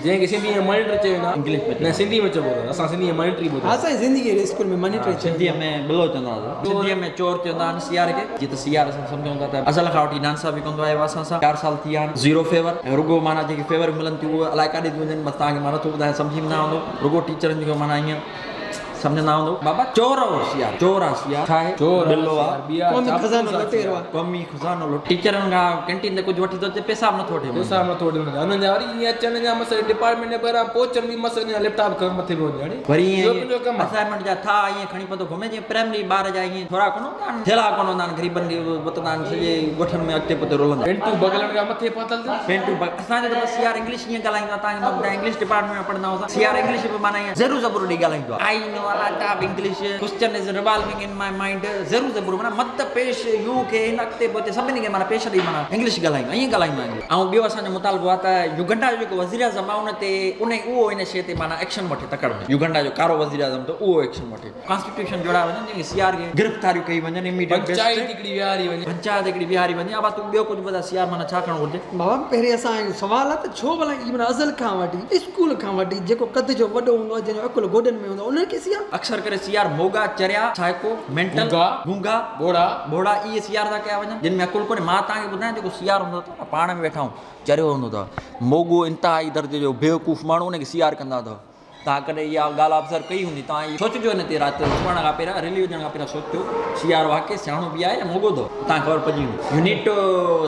जंहिंखे सिंधी में मॉनिटर चयो ना इंग्लिश में न सिंधी में चइबो असां सिंधी में मॉनिटरी ॿुधो असांजी ज़िंदगी स्कूल में मॉनिटर सिंधीअ में बिलो चवंदा हुआ सिंधीअ में चोर चवंदा आहिनि सीआर खे जीअं त सीआर असां सम्झूं था त असल खां वठी डांसा बि कंदो आयो असां सां 4 साल थी विया आहिनि 0 फेवर ऐं रुगो माना जेके फेवर मिलनि थियूं उहे अलाए काॾे थियूं वञनि बसि तव्हांखे मां नथो ॿुधायां सम्झी में न हूंदो रुगो टीचरनि जो माना ईअं सम्झंदा हूंदो बाबा चोर हो सीआर चोर आहे सीआर छा आहे चोर बिलो आहे क़ौमी खज़ानो लुटेरो आहे कमी खज़ानो लो टीचरनि खां कैंटीन ते कुझु वठी थो अचे पैसा बि नथो वठे पैसा नथो ॾियणो हुननि जा वरी ईअं अचनि जा मसइले डिपार्टमेंट जे ॿाहिरां पहुचनि बि मसइले लैपटॉप कमु मथे पियो वञे वरी इहो तुंहिंजो कमु आहे असाइनमेंट जा था ईअं खणी पतो घुमे जीअं प्राइमरी ॿार जा ईअं थोरा कोन हूंदा आहिनि थेला कोन हूंदा आहिनि ग़रीबनि खे वतंदा आहिनि सॼे ॻोठनि में अॻिते पुठिते रोलंदा पेंटू बगलनि खां मथे पातल अथई पेंटू असांजे त बसि सीआर इंग्लिश ईअं ॻाल्हाईंदो आहे तव्हांखे मां ॿुधायां इंग्लिश डिपार्टमेंट में पढ़ंदा हुआ सीआर इंग्लिश बि माना ईअं ज़रूरु ज़बूर ॾेई ॻाल्हाईंदो आहे आई नो अलाटाब English question is revolving in my mind ज़रूरु ज़रूरु माना मत पेश यू के हिन अॻिते पोइ सभिनी खे माना पेश ॾेई माना इंग्लिश ॻाल्हाईंदो ईअं ॻाल्हाईंदो आहे ऐं ॿियो असांजो मुतालबो आहे त युगंडा जो जेको वज़ीर आज़म आहे उन ते उहो इन शइ ते माना एक्शन वठे तकड़ में युगंडा जो कारो वज़ीर आज़म त उहो एक्शन वठे कॉन्स्टिट्यूशन जोड़ा वञनि जेके सीआर खे गिरफ़्तारियूं कई वञनि इमीडिएट पंचायत हिकिड़ी विहारी वञे पंचायत हिकिड़ी बिहारी वञे अब तूं ॿियो कुझु ॿुधाए सीआर माना छा करणु घुरिजे बाबा पहिरीं असांजो सुवालु आहे त छो भला ई माना अज़ल खां वठी स्कूल खां वठी जेको कद जो वॾो हूंदो आहे जंहिंजो अकुल गोॾनि में हूंदो आहे उन्हनि खे सीआर अक्सर करे सीआर मोगा चरिया साइको मेंटल गूंगा बोड़ा बोड़ा इहे सीआर था कया वञनि जिन में अकुल कोन्हे मां तव्हांखे ॿुधायां जेको सीआर हूंदो अथव पाण में वेठा आहियूं चरियो हूंदो अथव मोगो इंतिहाई दर्जे जो बेवकूफ़ माण्हू उनखे सीआर कंदा अथव तव्हां कॾहिं इहा ॻाल्हि ऑब्ज़र्व कई हूंदी तव्हां इहो सोचिजो हिन ते राति जो सुम्हण खां पहिरियां रिली वञण खां पहिरियां सोचियो सीआर वाक़ई सियाणो बि आहे या मोगो अथव तव्हांखे ख़बर पइजी वेंदी you need to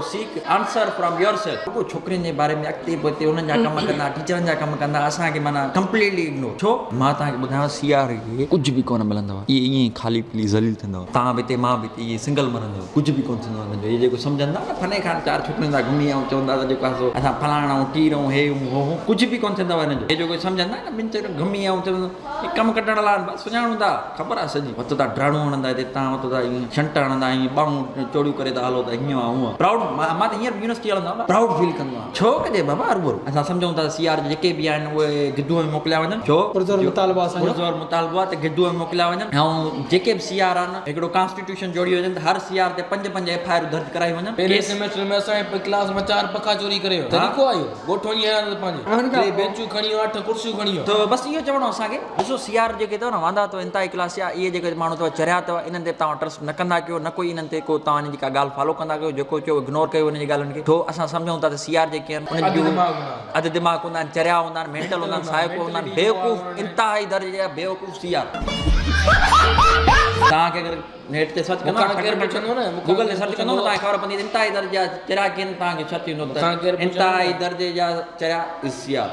seek answer from yourself रुगो छोकिरियुनि जे बारे में अॻिते पोइते उन्हनि जा कम कंदा टीचरनि जा कम कंदा असांखे माना कंप्लीटली इग्नोर छो मां तव्हांखे ॿुधायां सीआर खे कुझु बि कोन मिलंदव इहे ईअं ई ख़ाली पीली ज़लील थींदव तव्हां बि हिते मां बि हिते इहे सिंगल मरंदव कुझु बि कोन थींदो हिननि जो इहे जेको सम्झंदा न फने खां 4 छोकिरियुनि सां घुमी ऐं चवंदा त जेको आहे असां फलाणा टीरूं हे हो कुझु बि कोन थींदव हिननि जो इहे जेको सम्झंदा न ॿिनि चकर घुमी ऐं चवंदा कमु कढण लाइ बसि सुञाणूं था ख़बर आहे सॼी वत था ड्राणू हणंदा हिते तव्हां वत था ईअं छंट हणंदा ईअं ॿाहूं चोड़ियूं करे था हलो त हीअं आहे हूअं प्राउड मां त हींअर यूनिवर्सिटी हलंदो आहियां प्राउड फील कंदो आहियां छो कजे बाबा अरूबरू असां सम्झूं था सीआर जेके बि आहिनि उहे गिद्धूअ में मोकिलिया वञनि छो मुतालबो आहे पुरज़ोर मुतालबो आहे त गिद्धूअ में मोकिलिया वञनि ऐं जेके बि सीआर आहिनि हिकिड़ो कॉन्स्टिट्यूशन जोड़ी वञनि त हर सीआर ते 5 एफआईआर दर्ज कराई वञनि पहिरें सेमेस्टर में असांजे क्लास में 4 पका चोरी करे तरीक़ो आयो ॻोठो ईअं पंहिंजे 3 बेंचूं खणी 8 कुर्सियूं खणी त बसि इहो चवणो असांखे ॾिसो सीआर जेके अथव न वांदा अथव इंतिहाई क्लास या इहे जेके माण्हू अथव चरिया अथव इन्हनि ते तव्हां ट्रस्ट न कंदा कयो न कोई इन्हनि ते को तव्हां इन्हनि जी का ॻाल्हि फॉलो कंदा कयो जेको चयो इग्नोर कयो उन जी ॻाल्हियुनि खे छो असां सम्झूं था त सीआर जेके आहिनि उन्हनि जूं अधु दिमाग़ हूंदा आहिनि चरिया हूंदा आहिनि मेंटल हूंदा आहिनि साइको हूंदा आहिनि बेवकूफ़ इंतिहाई दर्जे जा बेवकूफ़ सीआर तव्हांखे अगरि नेट ते सर्च कंदो गूगल ते सर्च कंदो न तव्हांखे ख़बर पवंदी इंतिहाई दर्जे जा चरिया कीअं तव्हांखे छा थींदो इंतिहाई दर्जे जा चरिया इज़ सीआर